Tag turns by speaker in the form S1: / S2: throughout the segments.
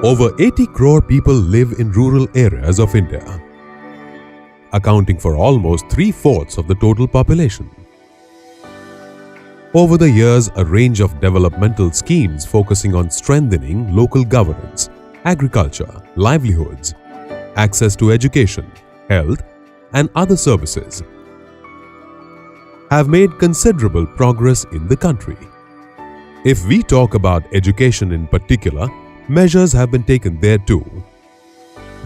S1: Over 80 crore people live in rural areas of India, accounting for almost 3/4 of the total population. Over the years, a range of developmental schemes focusing on strengthening local governance, agriculture, livelihoods, access to education, health, and other services have made considerable progress in the country. If we talk about education in particular, measures have been taken there too,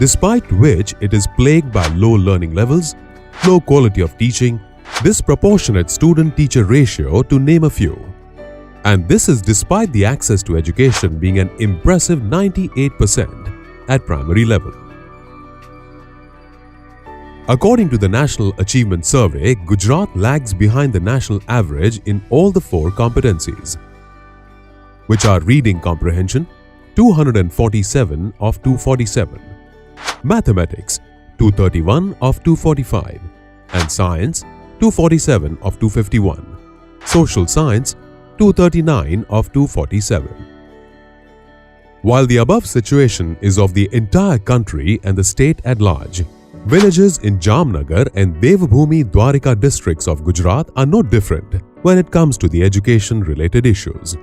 S1: despite which it is plagued by low learning levels, low quality of teaching, disproportionate student-teacher ratio, to name a few. And this is despite the access to education being an impressive 98% at primary level. According to the National Achievement Survey, Gujarat lags behind the national average in all the 4 competencies, which are reading comprehension, 247 of 247, mathematics, 231 of 245, and science, 247 of 251, social science, 239 of 247. While the above situation is of the entire country and the state at large, villages in Jamnagar and Devbhoomi Dwarika districts of Gujarat are no different when it comes to the education-related issues.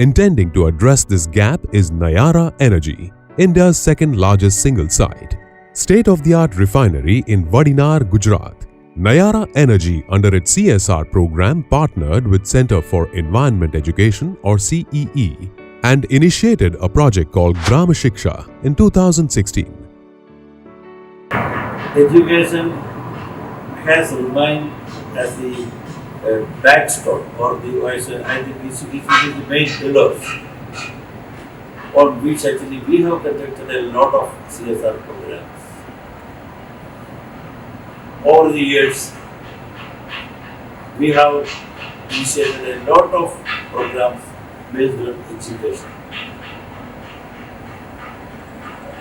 S1: Intending to address this gap is Nara Energy, India's second-largest single-site, state-of-the-art refinery in Vadinar, Gujarat. Nara Energy, under its CSR program, partnered with Centre for Environment Education or CEE and initiated a project called Grah Shika in 2016.
S2: Education has remained as the backstop or I think it is the main pillars on which actually we have conducted a lot of CSR programs. Over the years, we have initiated a lot of programs based on education.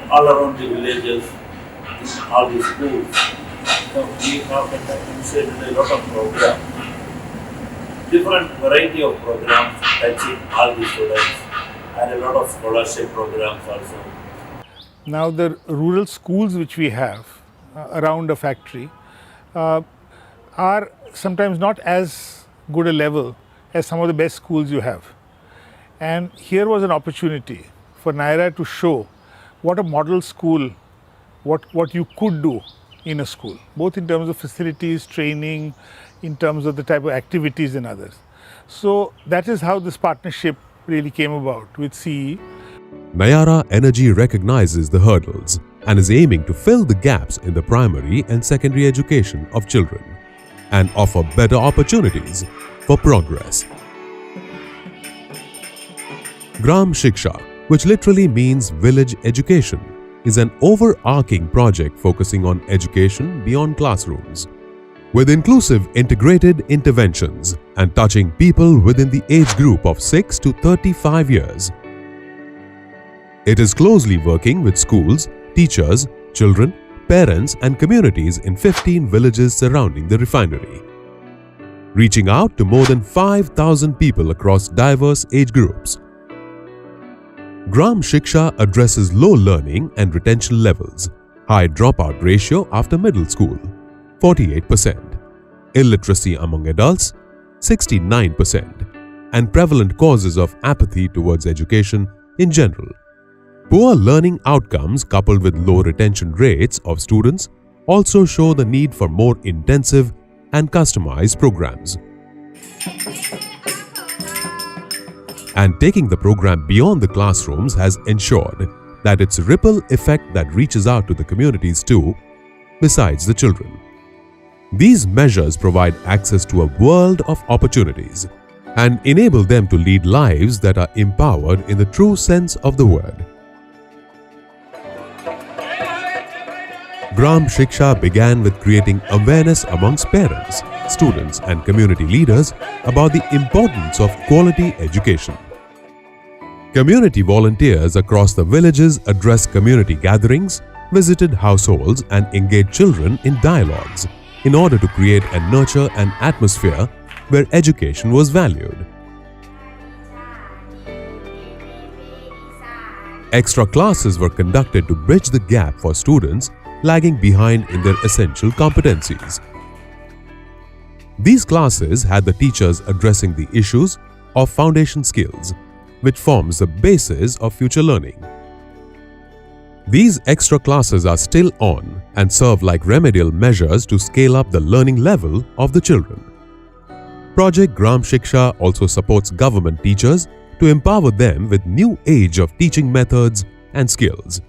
S2: All around the villages, in all the schools, we have initiated a lot of programs, different variety of programs touching all the students, and a lot of scholarship programs also.
S3: Now the rural schools which we have around a factory are sometimes not as good a level as some of the best schools you have. And here was an opportunity for Nara to show what a model school, what you could do in a school, both in terms of facilities, training, in terms of the type of activities and others. So that is how this partnership really came about with CEE.
S1: Nara Energy recognizes the hurdles and is aiming to fill the gaps in the primary and secondary education of children and offer better opportunities for progress. Grah Shika, which literally means village education, is an overarching project focusing on education beyond classrooms, with inclusive integrated interventions and touching people within the age group of 6 to 35 years. It is closely working with schools, teachers, children, parents and communities in 15 villages surrounding the refinery, reaching out to more than 5,000 people across diverse age groups. Grah Shika addresses low learning and retention levels, high dropout ratio after middle school, 48%, illiteracy among adults, 69%, and prevalent causes of apathy towards education in general. Poor learning outcomes coupled with low retention rates of students also show the need for more intensive and customized programs. And taking the program beyond the classrooms has ensured that its ripple effect that reaches out to the communities too, besides the children. These measures provide access to a world of opportunities and enable them to lead lives that are empowered in the true sense of the word. Grah Shika began with creating awareness amongst parents, students and community leaders about the importance of quality education. Community volunteers across the villages addressed community gatherings, visited households and engaged children in dialogues in order to create and nurture an atmosphere where education was valued. Extra classes were conducted to bridge the gap for students lagging behind in their essential competencies. These classes had the teachers addressing the issues of foundation skills, which forms the basis of future learning. These extra classes are still on and serve like remedial measures to scale up the learning level of the children. Project Grah Shika also supports government teachers to empower them with new age of teaching methods and skills.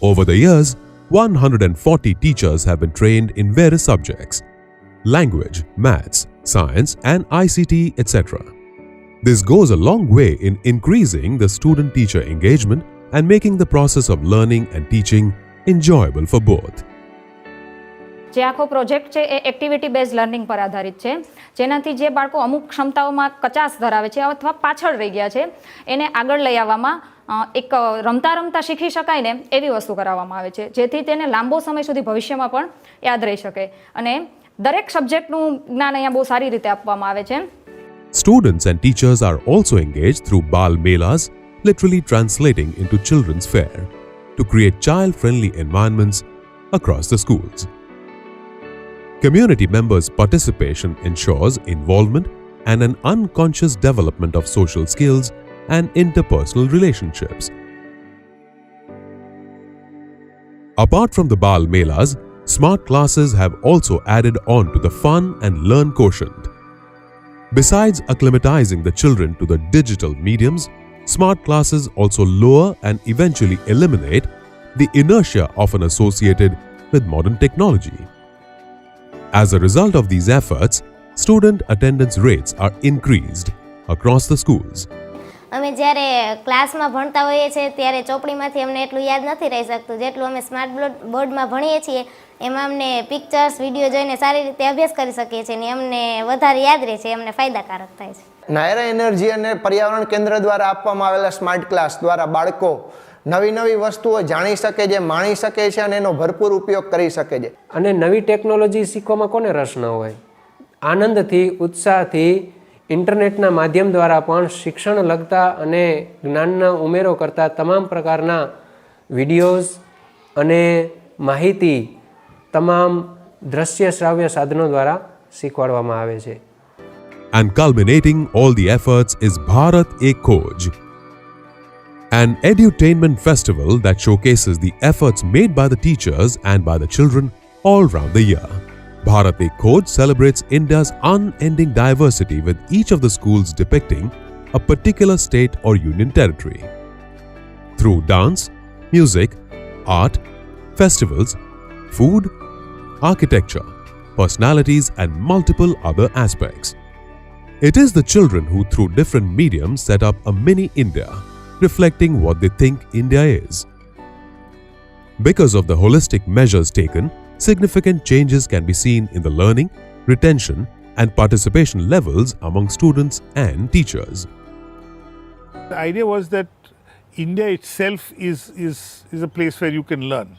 S1: Over the years, 140 teachers have been trained in various subjects: language, maths, science and ICT, etc. This goes a long way in increasing the student-teacher engagement and making the process of learning and teaching enjoyable for both.
S4: જે આખો project છે એ activity base learning પર આધારિત છે, જેનાથી જે બાળકો અમુક ક્ષમતાઓમાં કચાશ ધરાવે છે અથવા પાછળ રહી ગયા છે એને આગળ લઈ આવવામાં એક રમતા રમતા શીખી શકાય ને એવી વસ્તુ કરાવવામાં આવે છે, જેથી તેને લાંબો સમય સુધી ભવિષ્યમાં પણ યાદ રહી શકે અને દરેક સબ્જેક્ટનું જ્ઞાન અહીંયા બહુ સારી રીતે આપવામાં આવે છે.
S1: Students and teachers are also engaged through Bal Melas, literally translating into children's fair, to create child-friendly environments across the schools. Community members' participation ensures involvement and an unconscious development of social skills and interpersonal relationships. Apart from the Bal Melas, smart classes have also added on to the fun and learn quotient. Besides acclimatizing the children to the digital mediums, smart classes also lower and eventually eliminate the inertia often associated with modern technology. As a result of these efforts, student attendance rates are increased across the schools.
S5: અમે જ્યારે ક્લાસમાં ભણતા હોઈએ છીએ ત્યારે ચોપડીમાંથી અમને એટલું યાદ નથી રહી શકતું, જેટલું અમે સ્માર્ટ બોર્ડમાં ભણીએ છીએ એમાં અમને પિક્ચર્સ વિડીયો જોઈને સારી રીતે અભ્યાસ કરી શકીએ છીએ અને અમને વધારે યાદ રહે છે, અમને ફાયદાકારક થાય છે.
S6: નાયરા એનર્જી અને પર્યાવરણ કેન્દ્ર દ્વારા આપવામાં આવેલા સ્માર્ટ ક્લાસ દ્વારા બાળકો નવી નવી વસ્તુઓ જાણી શકે છે, માણી શકે છે અને એનો ભરપૂર ઉપયોગ કરી શકે છે.
S7: અને નવી ટેકનોલોજી શીખવામાં કોને રસ ન હોય? આનંદથી, ઉત્સાહથી ઇન્ટરનેટના માધ્યમ દ્વારા પણ શિક્ષણ લગતા અને જ્ઞાનના ઉમેરો કરતા તમામ પ્રકારના વિડીયોઝ અને માહિતી તમામ દ્રશ્ય શ્રાવ્ય સાધનો દ્વારા શીખવાડવામાં આવે છે.
S1: And culminating all the efforts is Bharat Ek Khoj, an edutainment festival that showcases the efforts made by the teachers and by the children all round the year. Bharat Ek Khoj celebrates India's unending diversity, with each of the schools depicting a particular state or union territory. Through dance, music, art, festivals, food, architecture, personalities and multiple other aspects. It is the children who through different mediums set up a mini India, reflecting what they think India is. Because of the holistic measures taken, significant changes can be seen in the learning, retention and participation levels among students and teachers.
S3: The idea was that India itself is a place where you can learn.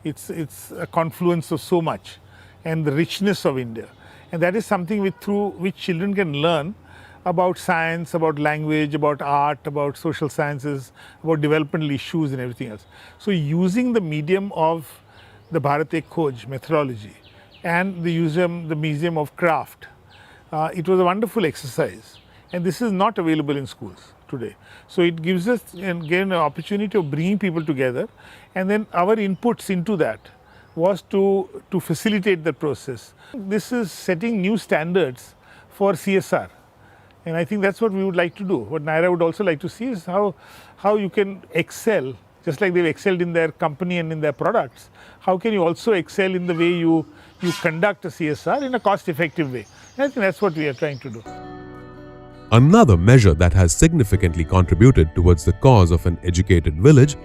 S3: It's a confluence of so much and the richness of India. And that is something through which children can learn about science, about language, about art, about social sciences, about developmental issues and everything else. So using the medium of the Bharat Ek Khoj methodology and the Museum of Craft, it was a wonderful exercise. And this is not available in schools today. So it gives us again an opportunity of bringing people together, and then our inputs into that was to facilitate the process. This is setting new standards for CSR, and I think that's what we would like to do. What Nara would also like to see is how you can excel, just like they've excelled in their company and in their products. How can you also excel in the way you conduct a CSR in a cost-effective way? And I think that's what we are trying to do.
S1: Another measure that has significantly contributed towards the cause of an educated village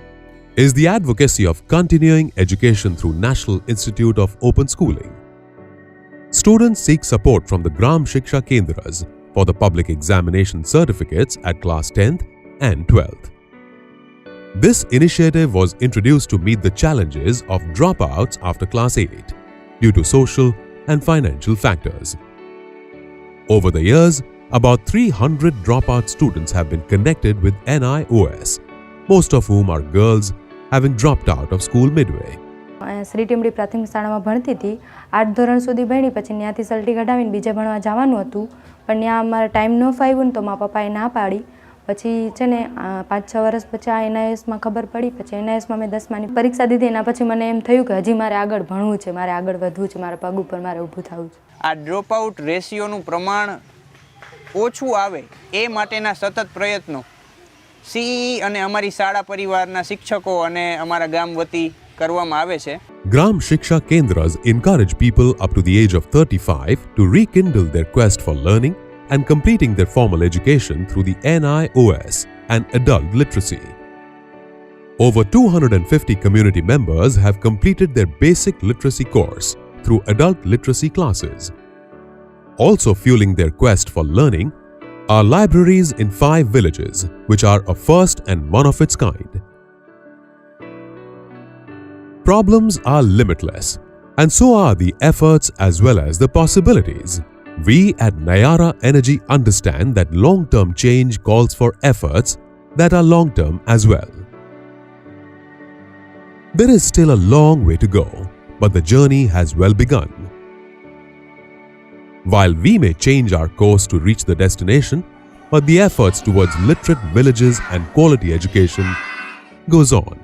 S1: is the advocacy of continuing education through National Institute of Open Schooling. Students seek support from the Grah Shika Kendras for the public examination certificates at class 10th and 12th. This initiative was introduced to meet the challenges of dropouts after class 8 due to social and financial factors. Over the years, about 300 dropout students have been connected with NIOS, most of whom are girls having dropped out of school midway.
S8: Shri ટીમડી પ્રાથમિક શાળામાં ભણતી હતી, 8 ધોરણ સુધી ભણી, પછી ત્યાંથી sir T કઢાવીને બીજે ભણવા જવાનું હતું, પણ ત્યાં અમારે ટાઈમ ન ફાવ્યું ને તો મારા પપ્પાએ ના પાડી. પછી છે ને 5-6 વર્ષ પછી આ NIS માં ખબર પડી. પછી NIS માં મેં 10માની પરીક્ષા દીધી. એના પછી મને એમ થયું કે હજી મારે આગળ ભણવું છે, મારે આગળ વધવું છે, મારા પગ ઉપર મારે ઊભું થવું છે.
S9: આ ડ્રોપ આઉટ રેશિયોનું પ્રમાણ ઓછું આવે એ માટેના સતત પ્રયત્નો CEE અને અમારી શાળા પરિવારના શિક્ષકો અને અમારા ગામ વતી કરવામાં આવે છે.
S1: Grah Shika Kendras encourage people up to the age of 35 to rekindle their quest for learning and completing their formal education through the NIOS and adult literacy. Over 250 community members have completed their basic literacy course through adult literacy classes. Also fueling their quest for learning are libraries in 5 villages, which are a first and one of its kind. Problems are limitless, and so are the efforts as well as the possibilities. We at Nara Energy understand that long-term change calls for efforts that are long-term as well. There is still a long way to go, but the journey has well begun. While we may change our course to reach the destination, but the efforts towards literate villages and quality education goes on.